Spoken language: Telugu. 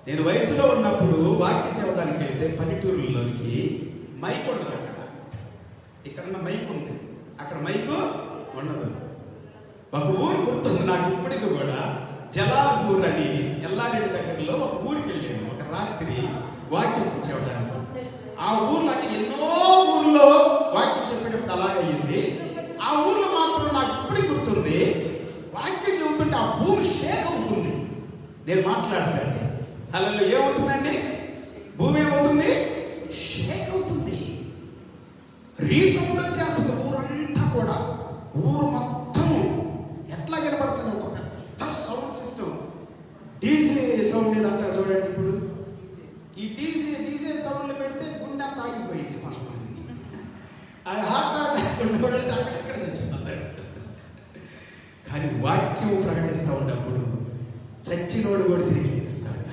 నేను వయసులో ఉన్నప్పుడు వాక్యం చెప్పడానికి వెళ్తే పల్లెటూరులోనికి మైక్ ఉండదు. ఇక్కడ మైక్ ఉంది, అక్కడ మైకు ఉండదు. ఒక ఊరు గుర్తుంది నాకు ఇప్పటికి కూడా, జలాల్పూర్ అని ఎల్లారెడ్డి దగ్గరలో ఒక ఊరికి వెళ్ళాను ఒక రాత్రి వాక్యం చెప్పడానికి. ఆ ఊర్లో అంటే ఎన్నో ఊర్లో వాక్యం చెప్పేటప్పుడు అలాగయ్యింది. ఆ ఊర్లో మాత్రం నాకు ఇప్పటికి గుర్తుంది, వాక్యం చెబుతుంటే ఆ భూమి షేక్ అవుతుంది. నేను మాట్లాడతాను, అలా ఏమవుతుందండి? భూమి ఏమవుతుంది? షేక్ అవుతుంది. రీసౌండ్ వచ్చేస్తుంది ఊరంతా కూడా. ఊరు మొత్తం ఎట్లా కనపడుతుంది? ఒక పెద్ద సౌండ్ సిస్టమ్, డీజే సౌండ్ ఇది అంటారు చూడండి. ఇప్పుడు ఈ డీజే సౌండ్లు పెడితే గుండె తాగిపోయింది. అది హార్ట్ అటాక్ ఉండబడితే అక్కడెక్కడ చచ్చిపోతాడు. కానీ వాక్యం ప్రకటిస్తూ ఉన్నప్పుడు చచ్చినోడు కూడా తిరిగి ఇస్తాడు.